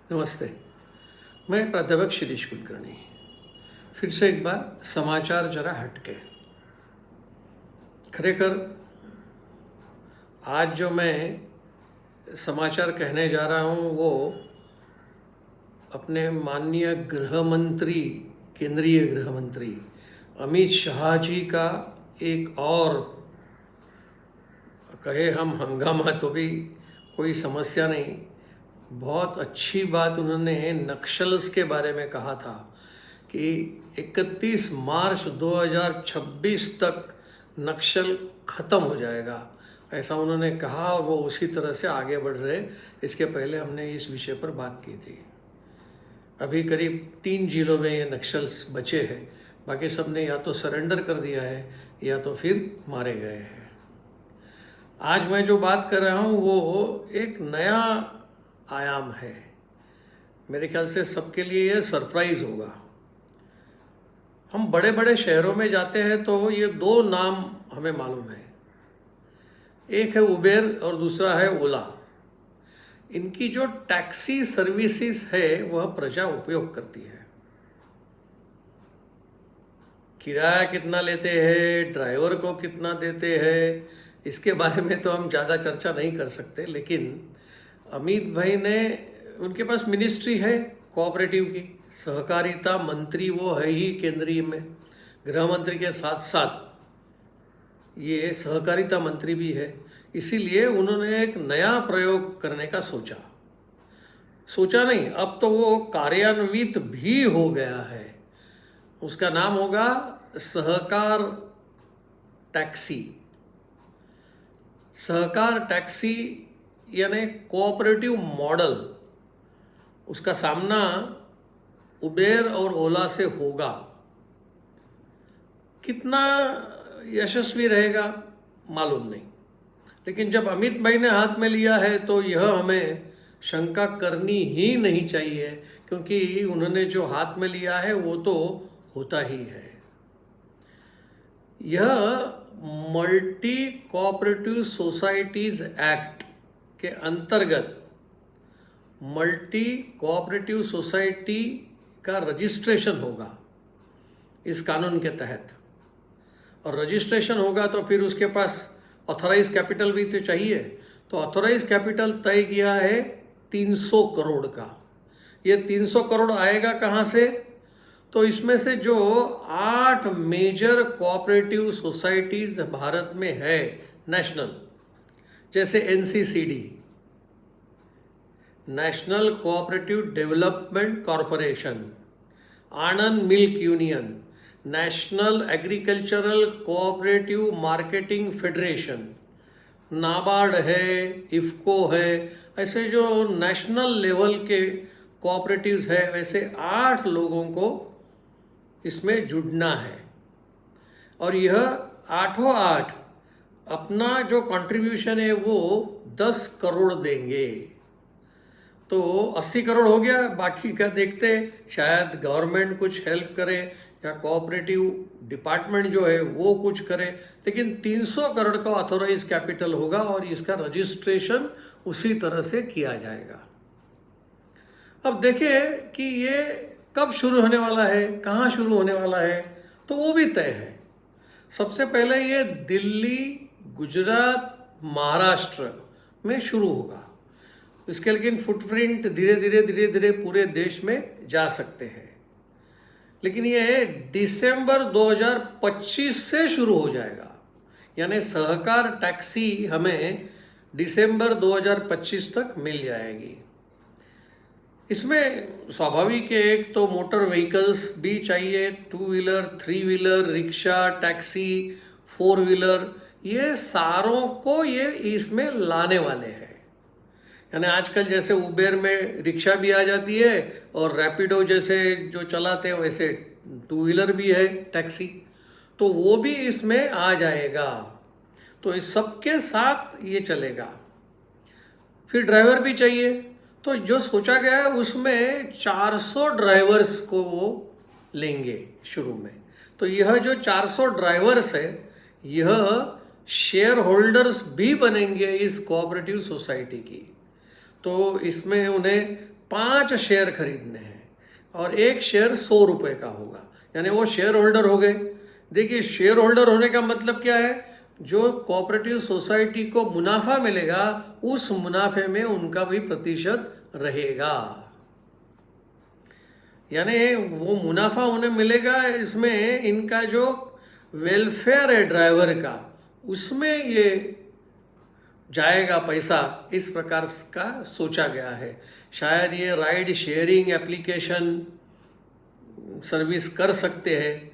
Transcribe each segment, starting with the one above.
नमस्ते। मैं प्राध्यापक शिरीष कुलकर्णी फिर से एक बार समाचार जरा हटके। खरेखर आज जो मैं समाचार कहने जा रहा हूँ वो अपने माननीय गृह मंत्री, केंद्रीय गृह मंत्री अमित शाह जी का एक और कहे हम हंगामा तो भी कोई समस्या नहीं, बहुत अच्छी बात उन्होंने नक्सल्स के बारे में कहा था कि 31 मार्च 2026 तक नक्सल ख़त्म हो जाएगा, ऐसा उन्होंने कहा और वो उसी तरह से आगे बढ़ रहे। इसके पहले हमने इस विषय पर बात की थी। अभी करीब 3 जिलों में ये नक्सल्स बचे हैं, बाकी सब ने या तो सरेंडर कर दिया है या तो फिर मारे गए हैं। आज मैं जो बात कर रहा हूँ वो एक नया आयाम है। मेरे ख्याल से सबके लिए ये सरप्राइज होगा। हम बड़े बड़े शहरों में जाते हैं तो ये दो नाम हमें मालूम है, एक है उबेर और दूसरा है ओला। इनकी जो टैक्सी सर्विसेज है वह प्रजा उपयोग करती है। किराया कितना लेते हैं, ड्राइवर को कितना देते हैं, इसके बारे में तो हम ज़्यादा चर्चा नहीं कर सकते, लेकिन अमित भाई ने, उनके पास मिनिस्ट्री है कोऑपरेटिव की, सहकारिता मंत्री वो है ही केंद्रीय में, गृह मंत्री के साथ साथ ये सहकारिता मंत्री भी है। इसीलिए उन्होंने एक नया प्रयोग करने का सोचा नहीं, अब तो वो कार्यान्वित भी हो गया है। उसका नाम होगा सहकार टैक्सी। सहकार टैक्सी यानी कोऑपरेटिव मॉडल, उसका सामना उबेर और ओला से होगा। कितना यशस्वी रहेगा मालूम नहीं, लेकिन जब अमित भाई ने हाथ में लिया है तो यह हमें शंका करनी ही नहीं चाहिए, क्योंकि उन्होंने जो हाथ में लिया है वो तो होता ही है। यह मल्टी कोऑपरेटिव सोसाइटीज एक्ट के अंतर्गत मल्टी कोऑपरेटिव सोसाइटी का रजिस्ट्रेशन होगा इस कानून के तहत। और रजिस्ट्रेशन होगा तो फिर उसके पास ऑथराइज कैपिटल भी तो चाहिए। तो ऑथराइज कैपिटल तय किया है 300 करोड़ का। ये 300 करोड़ आएगा कहाँ से? तो इसमें से जो 8 मेजर कोऑपरेटिव सोसाइटीज भारत में है नेशनल, जैसे NCCD, national cooperative development corporation, Anand milk union, national agricultural cooperative marketing federation, NABARD है, इफ्को है, ऐसे जो नेशनल लेवल के कोऑपरेटिव्स है, वैसे 8 लोगों को इसमें जुड़ना है। और यह 8 अपना जो कंट्रीब्यूशन है वो 10 करोड़ देंगे। तो 80 करोड़ हो गया, बाकी का देखते, शायद गवर्नमेंट कुछ हेल्प करे या कोऑपरेटिव डिपार्टमेंट जो है वो कुछ करे, लेकिन 300 करोड़ का ऑथोराइज कैपिटल होगा और इसका रजिस्ट्रेशन उसी तरह से किया जाएगा। अब देखिए कि ये कब शुरू होने वाला है, कहाँ शुरू होने वाला है, तो वो भी तय है। सबसे पहले ये दिल्ली, गुजरात, महाराष्ट्र में शुरू होगा। इसके लेकिन फुटप्रिंट धीरे धीरे पूरे देश में जा सकते हैं। लेकिन ये दिसंबर 2025 से शुरू हो जाएगा, यानी सहकार टैक्सी हमें दिसंबर 2025 तक मिल जाएगी। इसमें स्वाभाविक है, एक तो मोटर व्हीकल्स भी चाहिए, 2 wheeler, 3 wheeler, rickshaw, taxi, 4 wheeler, ये सारों को ये इसमें लाने वाले हैं। यानी आजकल जैसे उबेर में रिक्शा भी आ जाती है और रैपिडो जैसे जो चलाते हैं वैसे 2 व्हीलर भी है, टैक्सी, तो वो भी इसमें आ जाएगा। तो इस सबके साथ ये चलेगा। फिर ड्राइवर भी चाहिए, तो जो सोचा गया है उसमें 400 ड्राइवर्स को वो लेंगे शुरू में। तो यह जो 400 ड्राइवर्स है, यह शेयर होल्डर्स भी बनेंगे इस कोऑपरेटिव सोसाइटी की। तो इसमें उन्हें 5 शेयर खरीदने हैं और एक शेयर 100 रुपये का होगा, यानी वो शेयर होल्डर हो गए। देखिए, शेयर होल्डर होने का मतलब क्या है? जो कोऑपरेटिव सोसाइटी को मुनाफा मिलेगा उस मुनाफे में उनका भी प्रतिशत रहेगा, यानी वो मुनाफा उन्हें मिलेगा। इसमें इनका जो वेलफेयर है ड्राइवर का, उसमें ये जाएगा पैसा, इस प्रकार का सोचा गया है। शायद ये राइड शेयरिंग एप्लीकेशन सर्विस कर सकते हैं।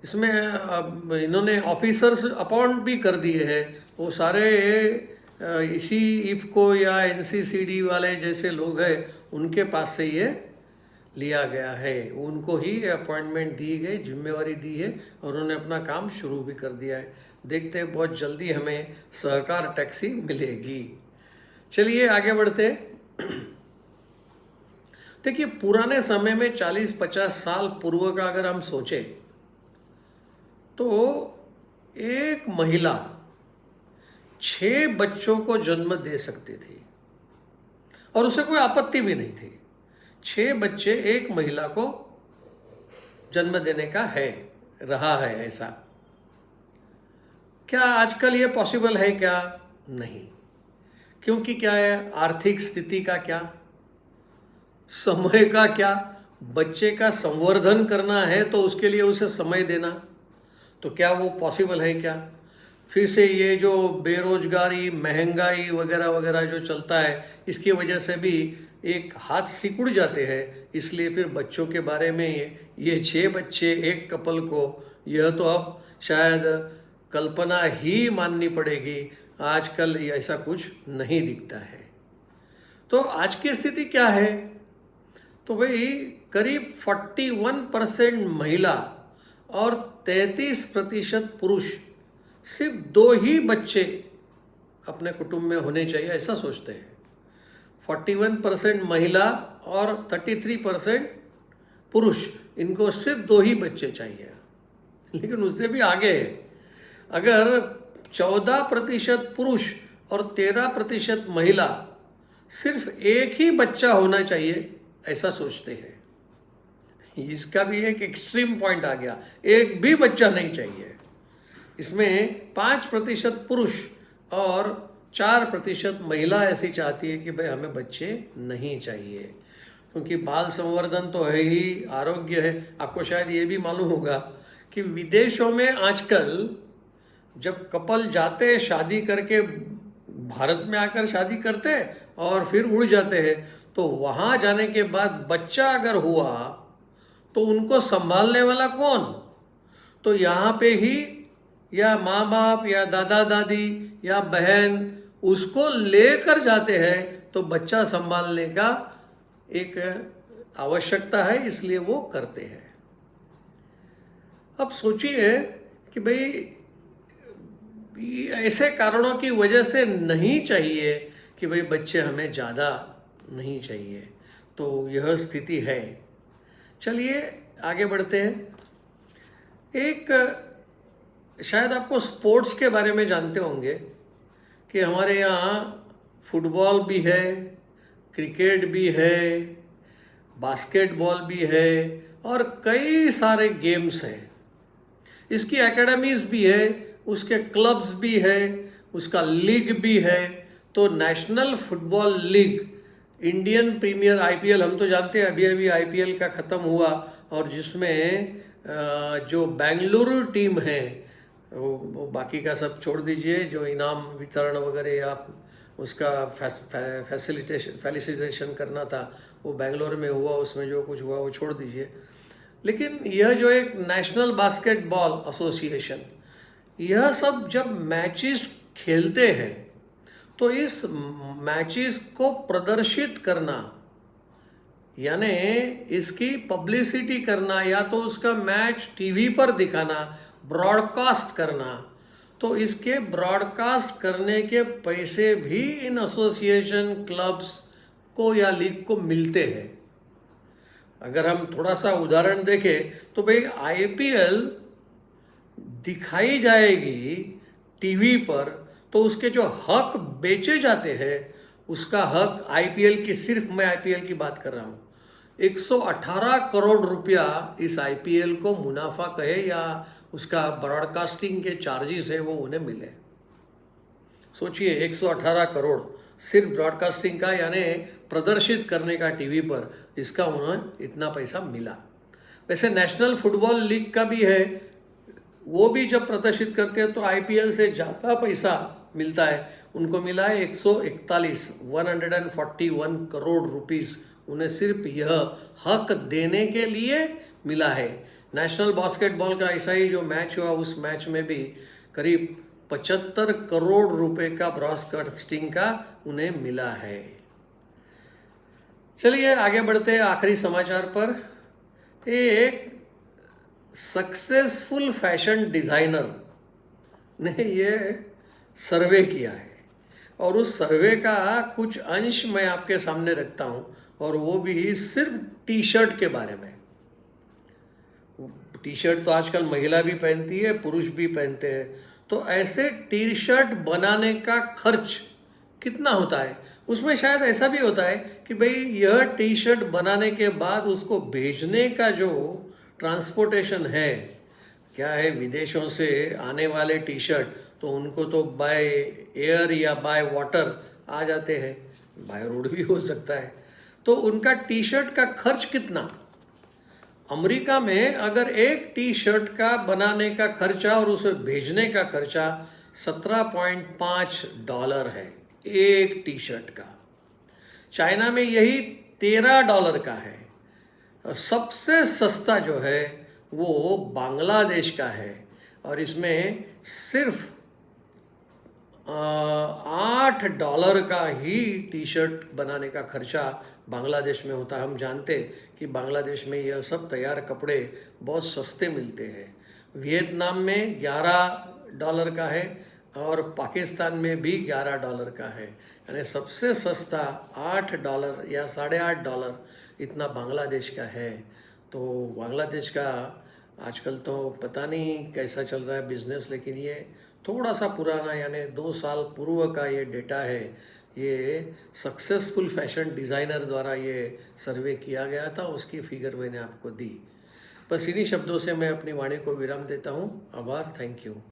इसमें अब इन्होंने ऑफिसर्स अपॉइंट भी कर दिए हैं, वो सारे इसी इफको या एनसीसीडी वाले जैसे लोग हैं उनके पास से ये लिया गया है, उनको ही अपॉइंटमेंट दी गई, जिम्मेवारी दी है और उन्होंने अपना काम शुरू भी कर दिया है। देखते हैं बहुत जल्दी हमें सहकार टैक्सी मिलेगी। चलिए आगे बढ़ते हैं। देखिए, पुराने समय में 40-50 साल पूर्व का अगर हम सोचें तो एक महिला 6 बच्चों को जन्म दे सकती थी और उसे कोई आपत्ति भी नहीं थी। 6 बच्चे एक महिला को जन्म देने का है, रहा है ऐसा। क्या आजकल ये पॉसिबल है? क्या नहीं, क्योंकि क्या है, आर्थिक स्थिति का क्या, समय का क्या। बच्चे का संवर्धन करना है तो उसके लिए उसे समय देना, तो क्या वो पॉसिबल है? क्या फिर से ये जो बेरोजगारी, महंगाई वगैरह वगैरह जो चलता है, इसकी वजह से भी एक हाथ सिकुड़ जाते हैं। इसलिए फिर बच्चों के बारे में ये 6 बच्चे एक कपल को, यह तो अब शायद कल्पना ही माननी पड़ेगी। आजकल ऐसा कुछ नहीं दिखता है। तो आज की स्थिति क्या है? तो भाई करीब 41% महिला और 33% पुरुष सिर्फ 2 ही बच्चे अपने कुटुंब में होने चाहिए, ऐसा सोचते हैं। 41% महिला और 33% पुरुष, इनको सिर्फ 2 ही बच्चे चाहिए। लेकिन उससे भी आगे है, अगर 14% पुरुष और 13% महिला, सिर्फ एक ही बच्चा होना चाहिए, ऐसा सोचते हैं। इसका भी एक एक्सट्रीम पॉइंट आ गया, एक भी बच्चा नहीं चाहिए। इसमें 5% पुरुष और 4% महिला ऐसी चाहती है कि भाई हमें बच्चे नहीं चाहिए, क्योंकि बाल संवर्धन तो है ही, आरोग्य है। आपको शायद ये भी मालूम होगा कि विदेशों में आजकल जब कपल जाते शादी करके, भारत में आकर शादी करते और फिर उड़ जाते हैं, तो वहाँ जाने के बाद बच्चा अगर हुआ तो उनको संभालने वाला कौन? तो यहाँ पे ही या माँ बाप या दादा दादी या बहन उसको लेकर जाते हैं, तो बच्चा संभालने का एक आवश्यकता है, इसलिए वो करते हैं। अब सोचिए कि भाई ऐसे कारणों की वजह से नहीं चाहिए कि भाई बच्चे हमें ज़्यादा नहीं चाहिए, तो यह स्थिति है। चलिए आगे बढ़ते हैं। एक शायद आपको स्पोर्ट्स के बारे में जानते होंगे कि हमारे यहाँ फुटबॉल भी है, क्रिकेट भी है, बास्केटबॉल भी है और कई सारे गेम्स हैं। इसकी एकेडमीज भी है, उसके क्लब्स भी है, उसका लीग भी है। तो national football league, Indian premier IPL, हम तो जानते हैं अभी अभी आईपीएल का ख़त्म हुआ, और जिसमें जो बेंगलुरु टीम है, वो बाकी का सब छोड़ दीजिए, जो इनाम वितरण वगैरह या उसका फैसिलिटेशन करना था वो बेंगलोर में हुआ, उसमें जो कुछ हुआ वो छोड़ दीजिए। लेकिन यह जो एक नेशनल बास्केटबॉल एसोसिएशन, यह सब जब मैचेस खेलते हैं तो इस मैचेस को प्रदर्शित करना, यानी इसकी पब्लिसिटी करना, या तो उसका मैच टीवी पर दिखाना, ब्रॉडकास्ट करना, तो इसके ब्रॉडकास्ट करने के पैसे भी इन एसोसिएशन क्लब्स को या लीग को मिलते हैं। अगर हम थोड़ा सा उदाहरण देखें तो भाई आईपीएल दिखाई जाएगी टीवी पर, तो उसके जो हक बेचे जाते हैं उसका हक आईपीएल की, सिर्फ मैं आईपीएल की बात कर रहा हूँ, 118 करोड़ रुपया इस आईपीएल को मुनाफा कहे या उसका ब्रॉडकास्टिंग के चार्जेस है वो उन्हें मिले। सोचिए 118 करोड़ सिर्फ ब्रॉडकास्टिंग का, यानी प्रदर्शित करने का टीवी पर, इसका उन्हें इतना पैसा मिला। वैसे नेशनल फुटबॉल लीग का भी है, वो भी जब प्रदर्शित करते हैं तो आईपीएल से ज़्यादा पैसा मिलता है। उनको मिला है 141 करोड़ रुपीस, उन्हें सिर्फ यह हक देने के लिए मिला है। नेशनल बास्केटबॉल का ऐसा ही जो मैच हुआ, उस मैच में भी करीब 75 करोड़ रुपए का ब्रॉडकास्टिंग का उन्हें मिला है। चलिए आगे बढ़ते हैं आखिरी समाचार पर। एक सक्सेसफुल फैशन डिज़ाइनर ने ये सर्वे किया है और उस सर्वे का कुछ अंश मैं आपके सामने रखता हूँ, और वो भी सिर्फ टी शर्ट के बारे में। टी शर्ट तो आजकल महिला भी पहनती है, पुरुष भी पहनते हैं, तो ऐसे टी शर्ट बनाने का खर्च कितना होता है। उसमें शायद ऐसा भी होता है कि भाई यह टी शर्ट बनाने के बाद उसको भेजने का जो ट्रांसपोर्टेशन है, क्या है, विदेशों से आने वाले टी शर्ट तो उनको तो बाय एयर या बाय वाटर आ जाते हैं, बाय रोड भी हो सकता है, तो उनका टी शर्ट का खर्च कितना। अमेरिका में अगर एक टी शर्ट का बनाने का खर्चा और उसे भेजने का खर्चा $17.5 है एक टी शर्ट का। चाइना में यही $13 का है। और सबसे सस्ता जो है वो बांग्लादेश का है, और इसमें सिर्फ $8 का ही टी शर्ट बनाने का खर्चा बांग्लादेश में होता है। हम जानते कि बांग्लादेश में यह सब तैयार कपड़े बहुत सस्ते मिलते हैं। वियतनाम में $11 का है और पाकिस्तान में भी $11 का है, यानी सबसे सस्ता $8 या $8.5 इतना बांग्लादेश का है। तो बांग्लादेश का आजकल तो पता नहीं कैसा चल रहा है बिजनेस, लेकिन ये थोड़ा सा पुराना, यानी 2 साल पूर्व का ये डेटा है। ये सक्सेसफुल फैशन डिज़ाइनर द्वारा ये सर्वे किया गया था, उसकी फिगर मैंने आपको दी। बस इन्हीं शब्दों से मैं अपनी वाणी को विराम देता हूँ। आभार, थैंक यू।